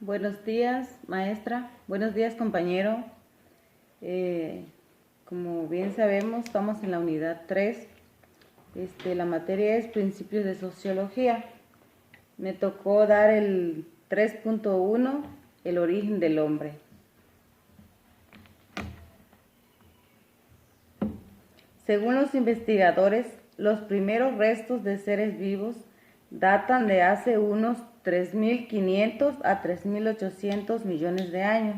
Buenos días, maestra. Buenos días, compañero. Como bien sabemos, estamos en la unidad 3. La materia es Principios de Sociología. Me tocó dar el 3.1, el origen del hombre. Según los investigadores, los primeros restos de seres vivos datan de hace unos 3.500 a 3.800 millones de años,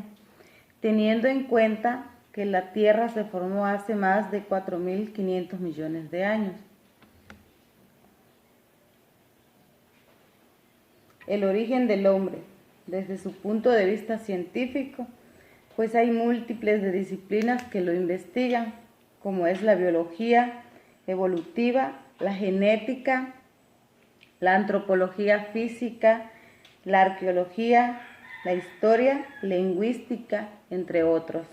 teniendo en cuenta que la Tierra se formó hace más de 4.500 millones de años. El origen del hombre, desde su punto de vista científico, pues hay múltiples de disciplinas que lo investigan, como es la biología evolutiva, la genética, la antropología física, la arqueología, la historia, lingüística, entre otros.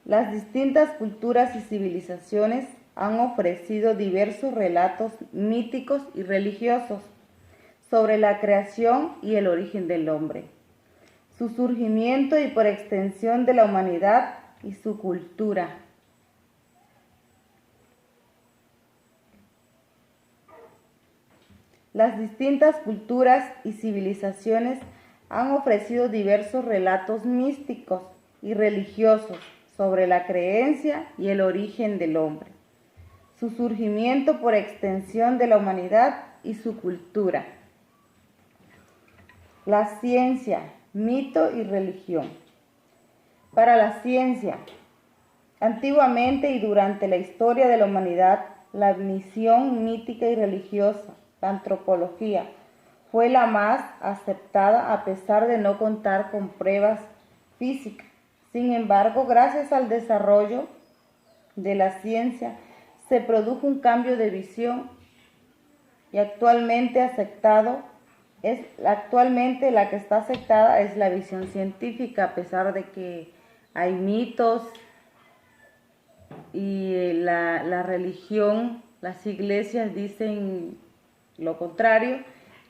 Las distintas culturas y civilizaciones han ofrecido diversos relatos míticos y religiosos sobre la creación y el origen del hombre, su surgimiento y por extensión de la humanidad y su cultura. Las distintas culturas y civilizaciones han ofrecido diversos relatos místicos y religiosos sobre la creencia y el origen del hombre, su surgimiento por extensión de la humanidad y su cultura. La ciencia, mito y religión. Para la ciencia, antiguamente y durante la historia de la humanidad, la misión mítica y religiosa, la antropología, fue la más aceptada a pesar de no contar con pruebas físicas. Sin embargo, gracias al desarrollo de la ciencia, se produjo un cambio de visión y actualmente la que está aceptada es la visión científica, a pesar de que hay mitos y la religión, las iglesias dicen lo contrario.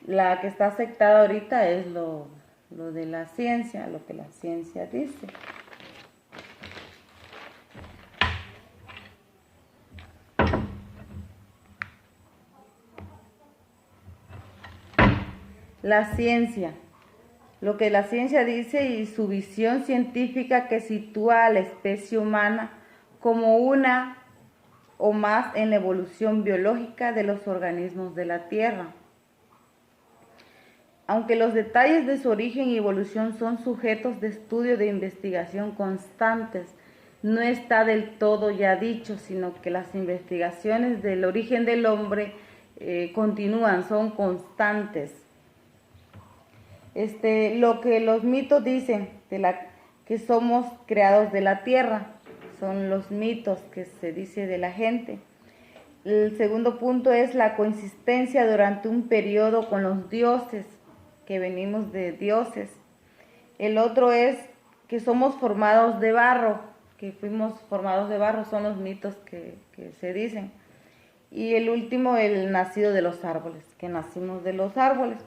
La que está aceptada ahorita es lo de la ciencia, lo que la ciencia dice. La ciencia, lo que la ciencia dice y su visión científica que sitúa a la especie humana como una o más en la evolución biológica de los organismos de la Tierra. Aunque los detalles de su origen y evolución son sujetos de estudio de investigación constantes, no está del todo ya dicho, sino que las investigaciones del origen del hombre continúan, son constantes. Lo que los mitos dicen que somos creados de la tierra, son los mitos que se dice de la gente. El segundo punto es la coexistencia durante un periodo con los dioses, que venimos de dioses. El otro es que somos formados de barro, que fuimos formados de barro, son los mitos que se dicen. Y el último, el nacido de los árboles, que nacimos de los árboles.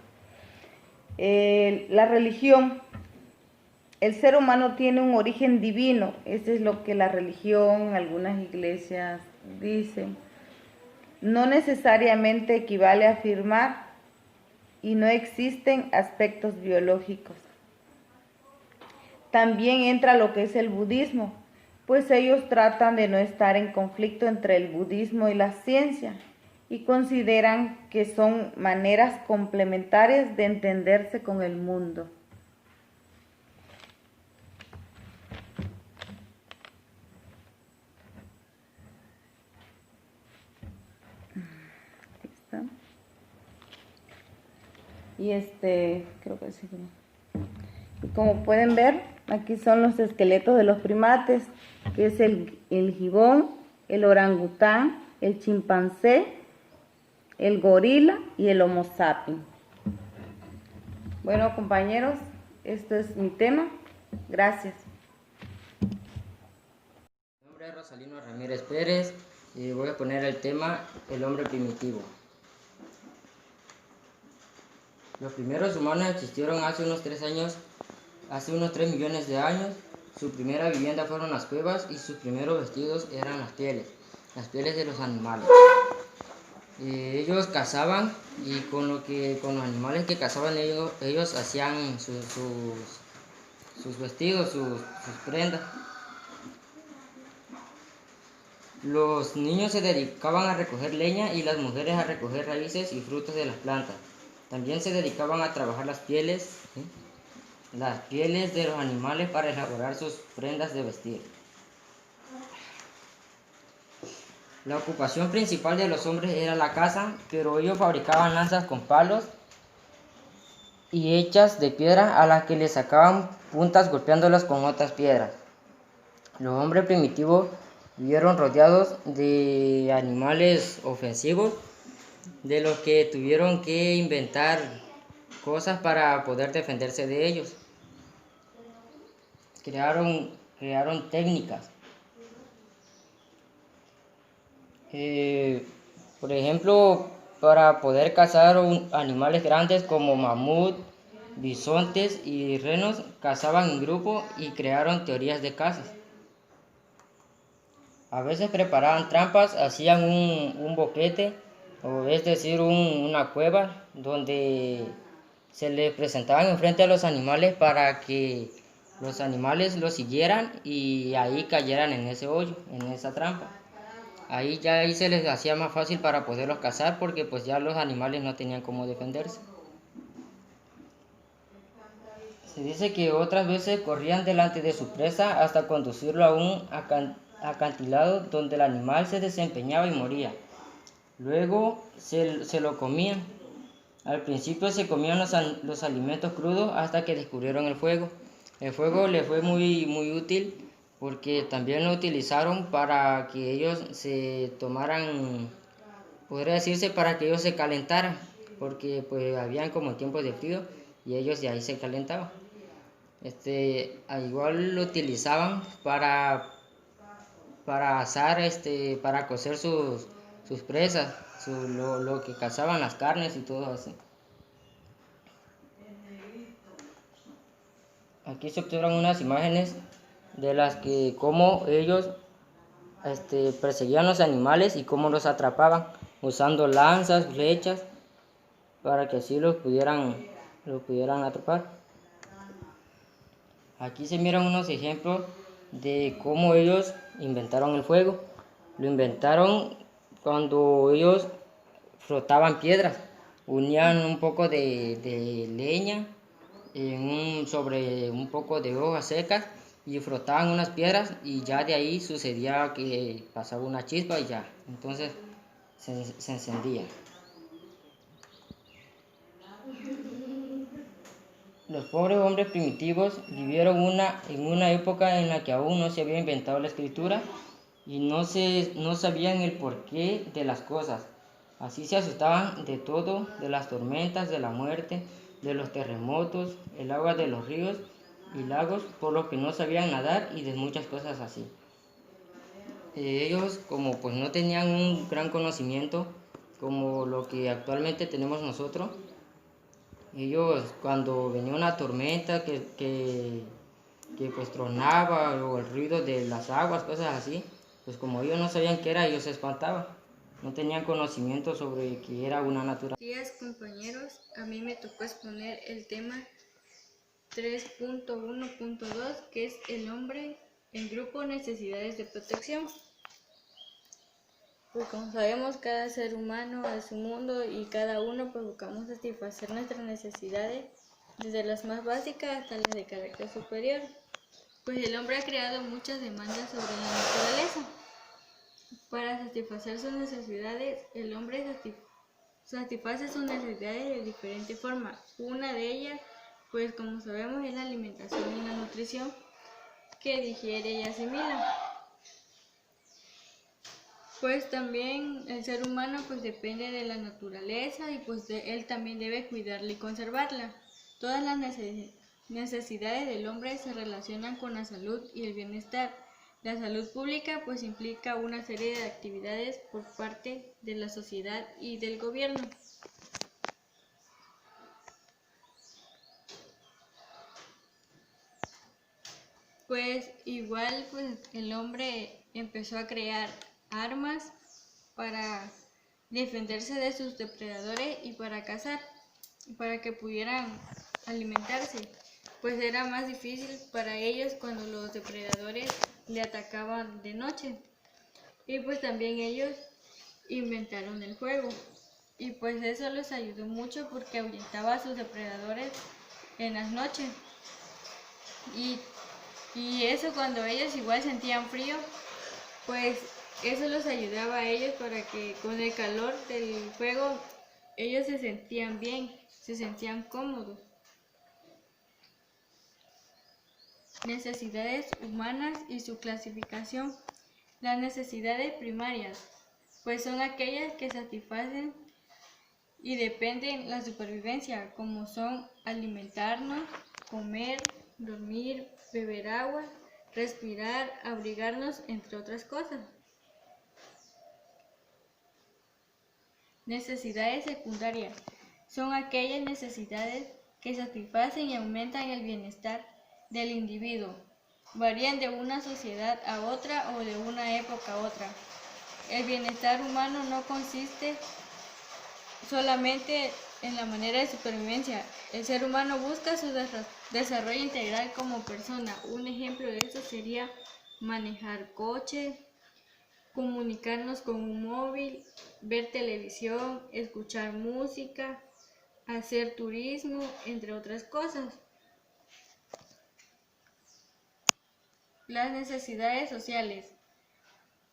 La religión. El ser humano tiene un origen divino, eso es lo que la religión, algunas iglesias dicen. No necesariamente equivale a afirmar y no existen aspectos biológicos. También entra lo que es el budismo, pues ellos tratan de no estar en conflicto entre el budismo y la ciencia y consideran que son maneras complementarias de entenderse con el mundo. Y creo que sí. Y como pueden ver, aquí son los esqueletos de los primates, que es el gibón, el orangután, el chimpancé, el gorila y el Homo sapiens. Bueno, compañeros, esto es mi tema. Gracias. Mi nombre es Rosalino Ramírez Pérez y voy a poner el tema El hombre primitivo. Los primeros humanos existieron hace unos 3 millones de años. Su primera vivienda fueron las cuevas y sus primeros vestidos eran las pieles de los animales. Ellos cazaban y con los animales que cazaban ellos hacían sus vestidos, sus prendas. Los niños se dedicaban a recoger leña y las mujeres a recoger raíces y frutos de las plantas. También se dedicaban a trabajar las pieles de los animales para elaborar sus prendas de vestir. La ocupación principal de los hombres era la caza, pero ellos fabricaban lanzas con palos y hechas de piedra a las que les sacaban puntas golpeándolas con otras piedras. Los hombres primitivos vivieron rodeados de animales ofensivos, de los que tuvieron que inventar cosas para poder defenderse de ellos. Crearon técnicas. Por ejemplo, para poder cazar animales grandes como mamut, bisontes y renos, cazaban en grupo y crearon teorías de caza. A veces preparaban trampas, hacían un boquete, o es decir, una cueva, donde se les presentaban enfrente a los animales para que los animales los siguieran y ahí cayeran en ese hoyo, en esa trampa. Ahí se les hacía más fácil para poderlos cazar porque pues ya los animales no tenían cómo defenderse. Se dice que otras veces corrían delante de su presa hasta conducirlo a un acantilado donde el animal se desempeñaba y moría. Luego se lo comían. Al principio se comían los alimentos crudos hasta que descubrieron el fuego. El fuego les fue muy útil porque también lo utilizaron para que ellos se tomaran, podría decirse, para que ellos se calentaran, porque pues habían como tiempos de frío y ellos de ahí se calentaban. Igual lo utilizaban para asar, para cocer sus presas, lo que cazaban, las carnes y todo así. Aquí se obtuvieron unas imágenes de las que cómo ellos perseguían los animales y cómo los atrapaban, usando lanzas, flechas, para que así los pudieran atrapar. Aquí se miran unos ejemplos de cómo ellos inventaron el fuego. Lo inventaron cuando ellos frotaban piedras, unían un poco de leña sobre un poco de hojas secas y frotaban unas piedras y ya de ahí sucedía que pasaba una chispa y ya, entonces se encendía. Los pobres hombres primitivos vivieron en una época en la que aún no se había inventado la escritura y no sabían el porqué de las cosas. Así se asustaban de todo, de las tormentas, de la muerte, de los terremotos, el agua de los ríos y lagos, por lo que no sabían nadar y de muchas cosas así. Ellos, como pues no tenían un gran conocimiento como lo que actualmente tenemos nosotros, ellos cuando venía una tormenta que pues tronaba o el ruido de las aguas, cosas así, pues como ellos no sabían qué era, ellos se espantaban. No tenían conocimiento sobre qué era una naturaleza. Buenos días, compañeros, a mí me tocó exponer el tema 3.1.2, que es el hombre en grupo, necesidades de protección. Pues como sabemos, cada ser humano es un mundo y cada uno pues buscamos satisfacer nuestras necesidades, desde las más básicas hasta las de carácter superior. Pues el hombre ha creado muchas demandas sobre la naturaleza. Para satisfacer sus necesidades, el hombre satisface sus necesidades de diferente forma. Una de ellas, pues como sabemos, es la alimentación y la nutrición, que digiere y asimila. Pues también el ser humano pues depende de la naturaleza y pues él también debe cuidarla y conservarla. Todas las necesidades del hombre se relacionan con la salud y el bienestar. La salud pública pues implica una serie de actividades por parte de la sociedad y del gobierno. Pues igual pues el hombre empezó a crear armas para defenderse de sus depredadores y para cazar, para que pudieran alimentarse. Pues era más difícil para ellos cuando los depredadores le atacaban de noche. Y pues también ellos inventaron el fuego. Y pues eso les ayudó mucho porque ahuyentaba a sus depredadores en las noches. Y eso cuando ellos igual sentían frío, pues eso los ayudaba a ellos para que con el calor del fuego ellos se sentían bien, se sentían cómodos. Necesidades humanas y su clasificación. Las necesidades primarias, pues son aquellas que satisfacen y dependen de la supervivencia, como son alimentarnos, comer, dormir, beber agua, respirar, abrigarnos, entre otras cosas. Necesidades secundarias son aquellas necesidades que satisfacen y aumentan el bienestar del individuo. Varían de una sociedad a otra o de una época a otra. El bienestar humano no consiste solamente en la manera de supervivencia. El ser humano busca su desarrollo integral como persona. Un ejemplo de eso sería manejar coche, comunicarnos con un móvil, ver televisión, escuchar música, hacer turismo, entre otras cosas. Las necesidades sociales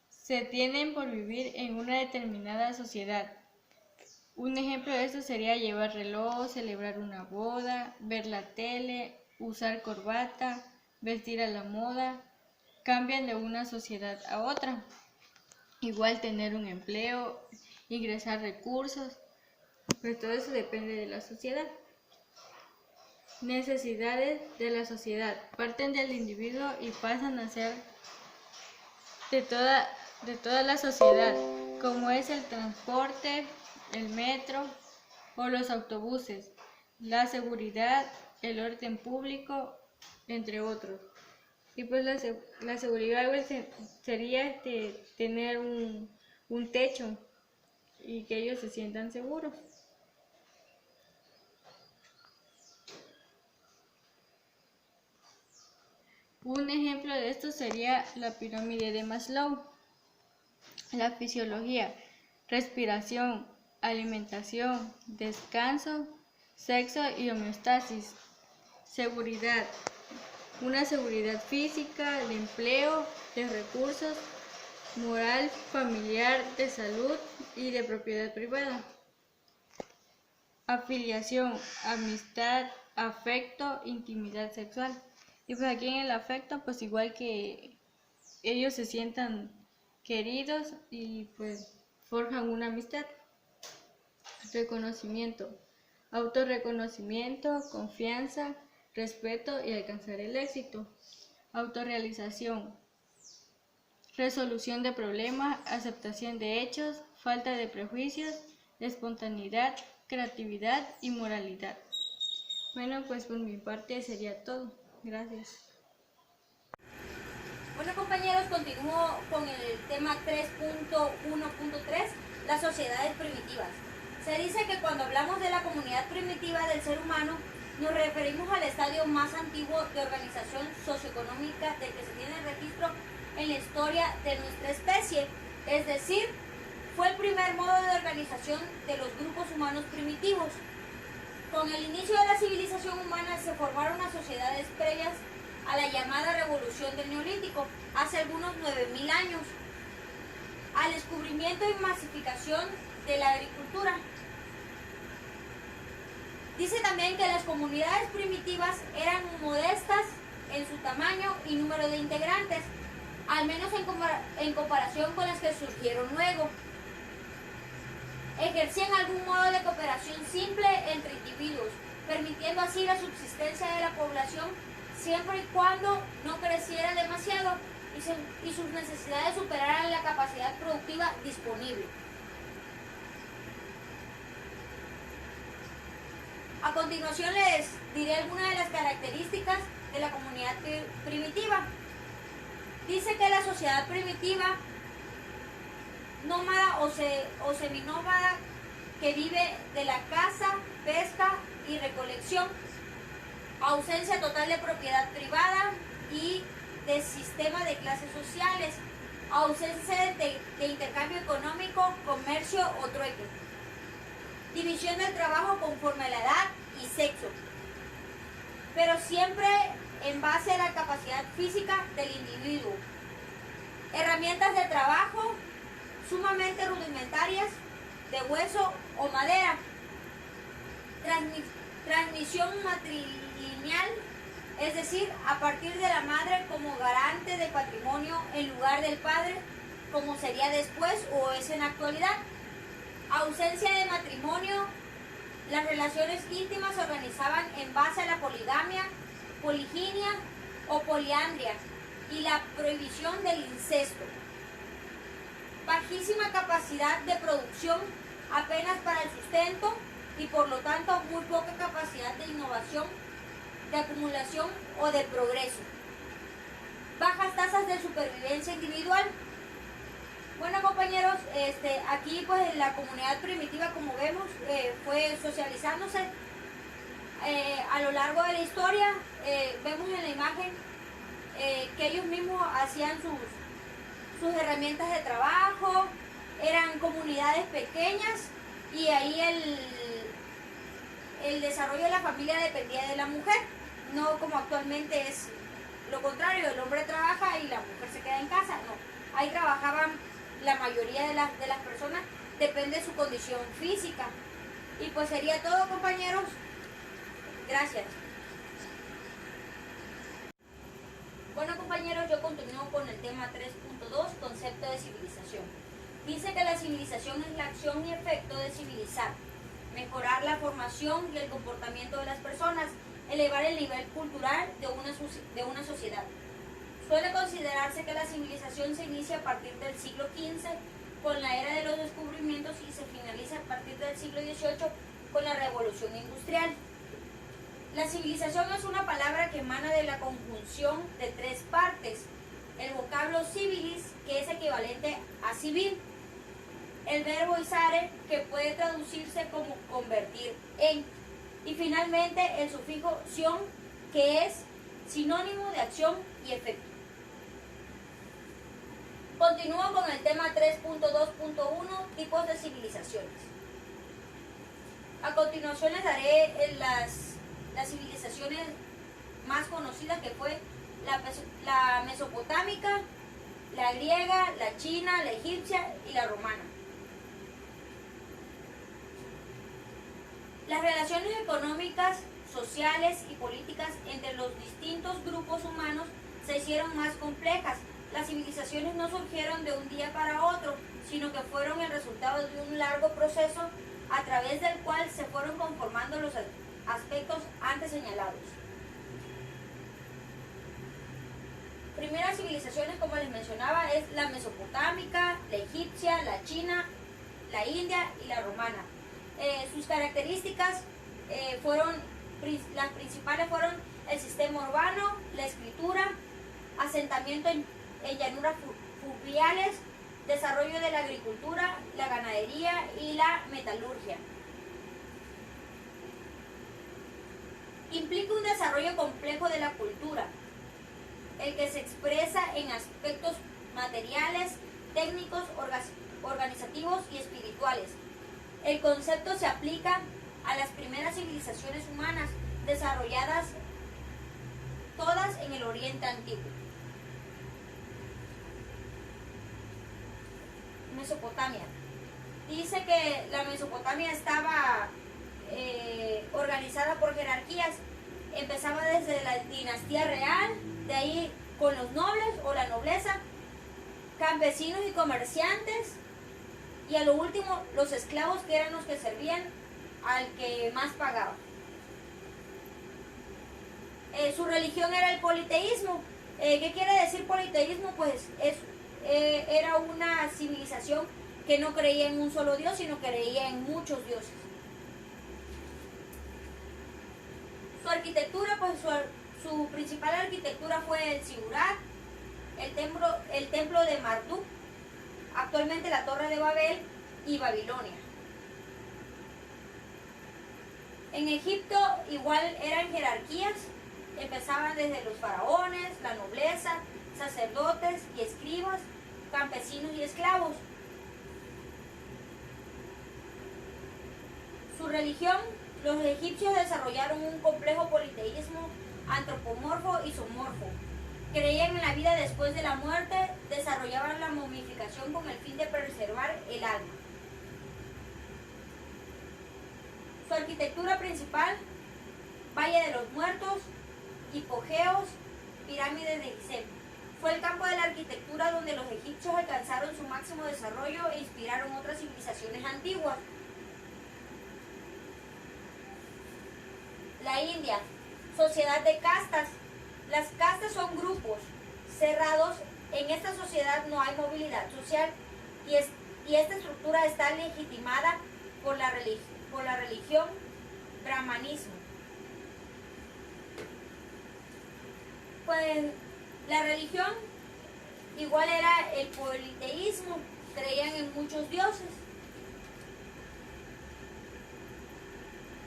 se tienen por vivir en una determinada sociedad. Un ejemplo de esto sería llevar reloj, celebrar una boda, ver la tele, usar corbata, vestir a la moda. Cambian de una sociedad a otra. Igual tener un empleo, ingresar recursos, pues todo eso depende de la sociedad. Necesidades de la sociedad. Parten del individuo y pasan a ser de toda la sociedad, como es el transporte, el metro o los autobuses, la seguridad, el orden público, entre otros. Y pues la seguridad sería tener un techo y que ellos se sientan seguros. Un ejemplo de esto sería la pirámide de Maslow. La fisiología, respiración, alimentación, descanso, sexo y homeostasis. Seguridad, una seguridad física, de empleo, de recursos, moral, familiar, de salud y de propiedad privada. Afiliación, amistad, afecto, intimidad sexual. Y pues aquí en el afecto, pues igual que ellos se sientan queridos y pues forjan una amistad. Reconocimiento, autorreconocimiento, confianza, respeto y alcanzar el éxito. Autorrealización, resolución de problemas, aceptación de hechos, falta de prejuicios, espontaneidad, creatividad y moralidad. Bueno, pues por mi parte sería todo. Gracias. Bueno, compañeros, continúo con el tema 3.1.3, las sociedades primitivas. Se dice que cuando hablamos de la comunidad primitiva del ser humano, nos referimos al estadio más antiguo de organización socioeconómica del que se tiene registro en la historia de nuestra especie. Es decir, fue el primer modo de organización de los grupos humanos primitivos. Con el inicio de la civilización humana se formaron las sociedades previas a la llamada revolución del Neolítico, hace algunos 9.000 años, al descubrimiento y masificación de la agricultura. Dice también que las comunidades primitivas eran modestas en su tamaño y número de integrantes, al menos en comparación con las que surgieron luego. Ejercían algún modo de cooperación simple entre individuos, permitiendo así la subsistencia de la población siempre y cuando no creciera demasiado y sus necesidades superaran la capacidad productiva disponible. A continuación les diré algunas de las características de la comunidad primitiva. Dice que la sociedad primitiva, nómada o seminómada, que vive de la caza, pesca y recolección, ausencia total de propiedad privada y de sistema de clases sociales, ausencia de intercambio económico, comercio o trueque, división del trabajo conforme a la edad y sexo, pero siempre en base a la capacidad física del individuo, herramientas de trabajo sumamente rudimentarias de hueso o madera, transmisión matrilineal, es decir, a partir de la madre como garante de patrimonio en lugar del padre, como sería después o es en la actualidad, ausencia de matrimonio, las relaciones íntimas se organizaban en base a la poligamia, poliginia o poliandria y la prohibición del incesto. Bajísima capacidad de producción apenas para el sustento y por lo tanto muy poca capacidad de innovación, de acumulación o de progreso. Bajas tasas de supervivencia individual. Bueno, compañeros, aquí pues la comunidad primitiva, como vemos, fue socializándose a lo largo de la historia. Vemos en la imagen que ellos mismos hacían sus herramientas de trabajo, eran comunidades pequeñas y ahí el desarrollo de la familia dependía de la mujer, no como actualmente es lo contrario, el hombre trabaja y la mujer se queda en casa, no, ahí trabajaban la mayoría de las personas, depende de su condición física. Y pues sería todo, compañeros, gracias. Bueno, compañeros, yo continúo con el tema 3.2, concepto de civilización. Dice que la civilización es la acción y efecto de civilizar, mejorar la formación y el comportamiento de las personas, elevar el nivel cultural de una sociedad. Suele considerarse que la civilización se inicia a partir del siglo XV con la era de los descubrimientos y se finaliza a partir del siglo XVIII con la revolución industrial. La civilización es una palabra que emana de la conjunción de tres partes: el vocablo civilis, que es equivalente a civil, el verbo isare, que puede traducirse como convertir en, y finalmente el sufijo ción, que es sinónimo de acción y efecto. Continúo con el tema 3.2.1, tipos de civilizaciones. A continuación les daré las civilizaciones más conocidas, que fue la mesopotámica, la griega, la china, la egipcia y la romana. Las relaciones económicas, sociales y políticas entre los distintos grupos humanos se hicieron más complejas. Las civilizaciones no surgieron de un día para otro, sino que fueron el resultado de un largo proceso a través del cual se fueron conformando los aspectos antes señalados. Primeras civilizaciones, como les mencionaba, es la mesopotámica, la egipcia, la china, la india y la romana. Sus características las principales fueron el sistema urbano, la escritura, asentamiento en llanuras fluviales, desarrollo de la agricultura, la ganadería y la metalurgia. Implica un desarrollo complejo de la cultura, el que se expresa en aspectos materiales, técnicos, organizativos y espirituales. El concepto se aplica a las primeras civilizaciones humanas desarrolladas todas en el Oriente Antiguo. Mesopotamia. Dice que la Mesopotamia estaba organizada por jerarquías. Empezaba desde la dinastía real, de ahí con los nobles o la nobleza, campesinos y comerciantes, y a lo último los esclavos, que eran los que servían al que más pagaba. Su religión era el politeísmo. ¿Qué quiere decir politeísmo? Pues era una civilización que no creía en un solo dios, sino creía en muchos dioses. Su arquitectura, pues Su principal arquitectura fue el Zigurat, el templo de Marduk, actualmente la Torre de Babel y Babilonia. En Egipto igual eran jerarquías, empezaban desde los faraones, la nobleza, sacerdotes y escribas, campesinos y esclavos. Su religión, los egipcios desarrollaron un complejo politeísmo antropomorfo y zoomorfo. Creían en la vida después de la muerte, desarrollaban la momificación con el fin de preservar el alma. Su arquitectura principal, Valle de los Muertos, hipogeos, pirámides de Gizeh. Fue el campo de la arquitectura donde los egipcios alcanzaron su máximo desarrollo e inspiraron otras civilizaciones antiguas. La India, sociedad de castas. Las castas son grupos cerrados. En esta sociedad no hay movilidad social y esta estructura está legitimada por la religión brahmanismo. Pues la religión igual era el politeísmo, creían en muchos dioses.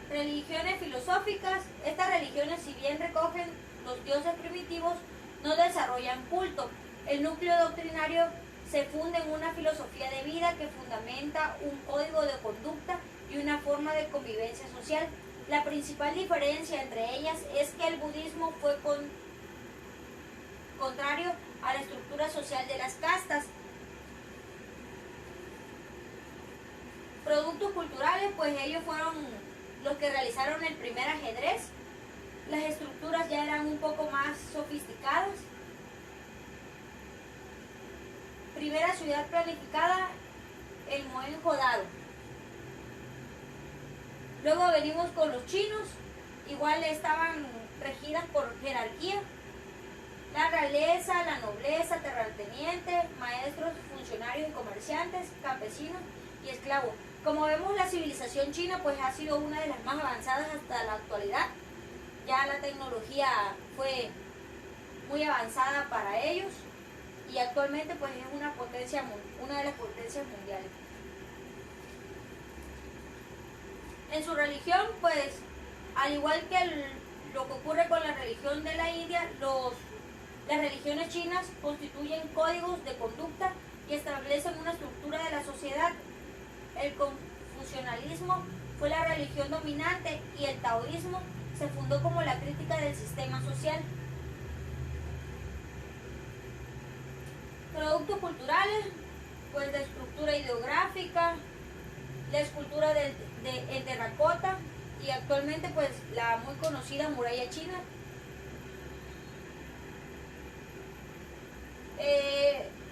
Religiones filosóficas. Estas religiones, si bien recogen los dioses primitivos, no desarrollan culto. El núcleo doctrinario se funda en una filosofía de vida que fundamenta un código de conducta y una forma de convivencia social. La principal diferencia entre ellas es que el budismo fue contrario a la estructura social de las castas. Productos culturales, pues ellos fueron los que realizaron el primer ajedrez. Las estructuras ya eran un poco más sofisticadas. Primera ciudad planificada, el Mohenjo-Daro. Luego venimos con los chinos, igual estaban regidas por jerarquía. La realeza, la nobleza, terratenientes, maestros, funcionarios y comerciantes, campesinos y esclavos. Como vemos, la civilización china pues ha sido una de las más avanzadas hasta la actualidad. Ya la tecnología fue muy avanzada para ellos y actualmente pues es una de las potencias mundiales. En su religión, pues al igual que lo que ocurre con la religión de la India, las religiones chinas constituyen códigos de conducta y establecen una estructura de la sociedad. El confucianismo fue la religión dominante y el taoísmo se fundó como la crítica del sistema social. Productos culturales, pues la estructura ideográfica, la escultura en terracota y actualmente pues la muy conocida muralla china.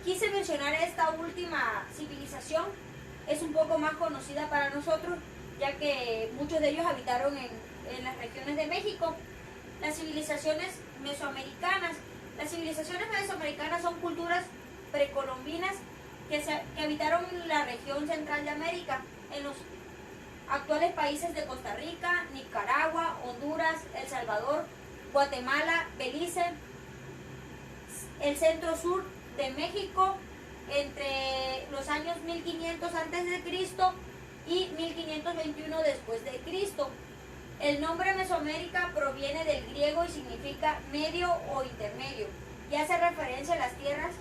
Quise mencionar esta última civilización, es un poco más conocida para nosotros, ya que muchos de ellos habitaron en las regiones de México. Las civilizaciones mesoamericanas. Las civilizaciones mesoamericanas son culturas precolombinas que habitaron la región central de América, en los actuales países de Costa Rica, Nicaragua, Honduras, El Salvador, Guatemala, Belice, el centro-sur de México, entre los años 1500 a.C. y 1521 después de Cristo. El nombre Mesoamérica proviene del griego y significa medio o intermedio y hace referencia a las tierras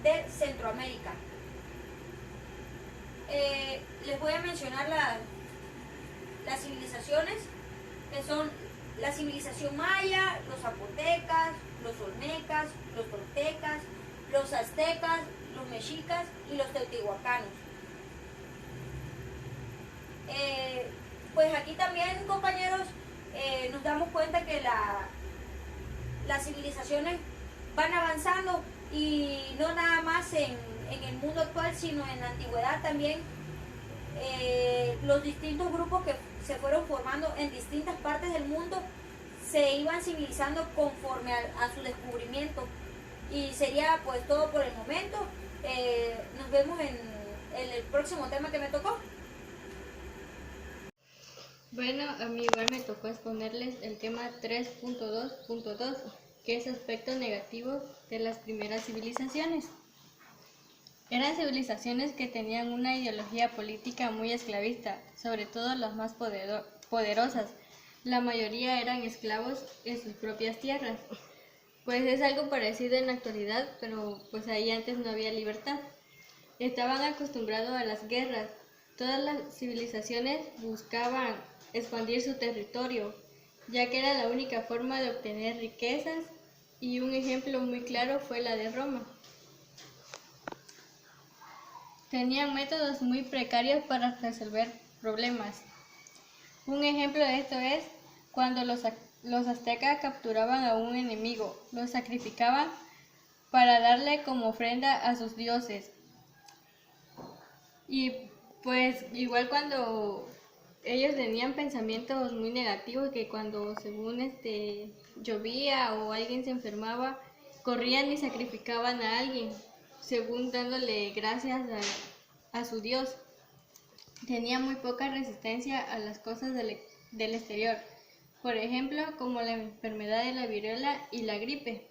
de Centroamérica. Les voy a mencionar las civilizaciones, que son la civilización maya, los zapotecas, los olmecas, los toltecas, los aztecas, los mexicas y los teotihuacanos. Pues aquí también, compañeros, nos damos cuenta que las civilizaciones van avanzando y no nada más en el mundo actual, sino en la antigüedad también. Los distintos grupos que se fueron formando en distintas partes del mundo se iban civilizando conforme a su descubrimiento. Y sería pues todo por el momento. Nos vemos en el próximo tema que me tocó. Bueno, a mí igual me tocó exponerles el tema 3.2.2, que es aspectos negativos de las primeras civilizaciones. Eran civilizaciones que tenían una ideología política muy esclavista, sobre todo las más poderosas. La mayoría eran esclavos en sus propias tierras. Pues es algo parecido en la actualidad, pero pues ahí antes no había libertad. Estaban acostumbrados a las guerras. Todas las civilizaciones buscaban expandir su territorio, ya que era la única forma de obtener riquezas, y un ejemplo muy claro fue la de Roma. Tenían métodos muy precarios para resolver problemas. Un ejemplo de esto es cuando los aztecas capturaban a un enemigo, lo sacrificaban para darle como ofrenda a sus dioses. Y pues igual cuando ellos tenían pensamientos muy negativos, que cuando según llovía o alguien se enfermaba, corrían y sacrificaban a alguien, según dándole gracias a su dios. Tenía muy poca resistencia a las cosas del exterior, por ejemplo, como la enfermedad de la viruela y la gripe.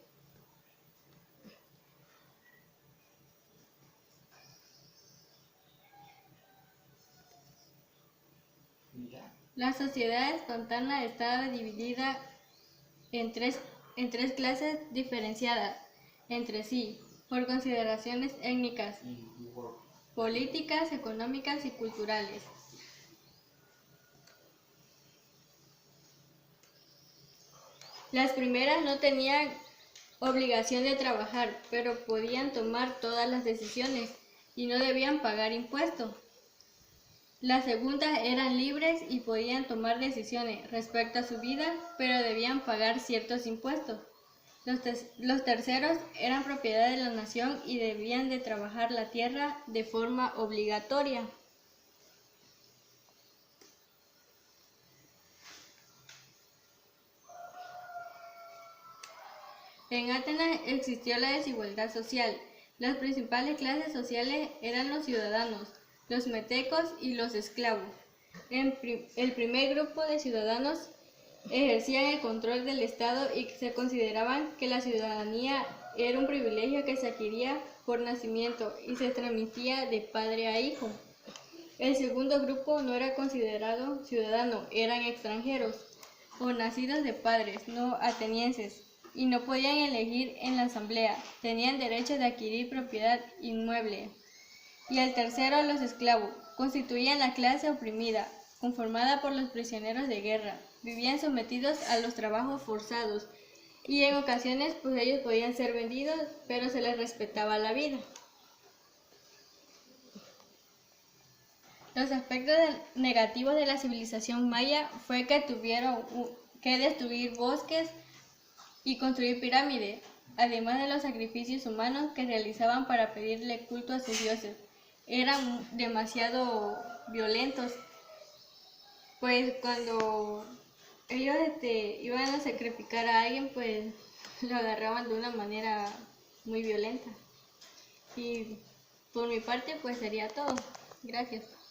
La sociedad espartana estaba dividida en tres clases diferenciadas entre sí por consideraciones étnicas, políticas, económicas y culturales. Las primeras no tenían obligación de trabajar, pero podían tomar todas las decisiones y no debían pagar impuestos. Las segundas eran libres y podían tomar decisiones respecto a su vida, pero debían pagar ciertos impuestos. Los terceros eran propiedad de la nación y debían de trabajar la tierra de forma obligatoria. En Atenas existió la desigualdad social. Las principales clases sociales eran los ciudadanos, los metecos y los esclavos. El primer grupo de ciudadanos ejercían el control del Estado y se consideraban que la ciudadanía era un privilegio que se adquiría por nacimiento y se transmitía de padre a hijo. El segundo grupo no era considerado ciudadano, eran extranjeros o nacidos de padres no atenienses y no podían elegir en la asamblea, tenían derecho de adquirir propiedad inmueble. Y el tercero, los esclavos, constituían la clase oprimida, conformada por los prisioneros de guerra, vivían sometidos a los trabajos forzados y en ocasiones pues ellos podían ser vendidos, pero se les respetaba la vida. Los aspectos negativos de la civilización maya fue que tuvieron que destruir bosques y construir pirámides, además de los sacrificios humanos que realizaban para pedirle culto a sus dioses. Eran demasiado violentos, pues cuando ellos iban a sacrificar a alguien, pues lo agarraban de una manera muy violenta. Y por mi parte, pues sería todo. Gracias.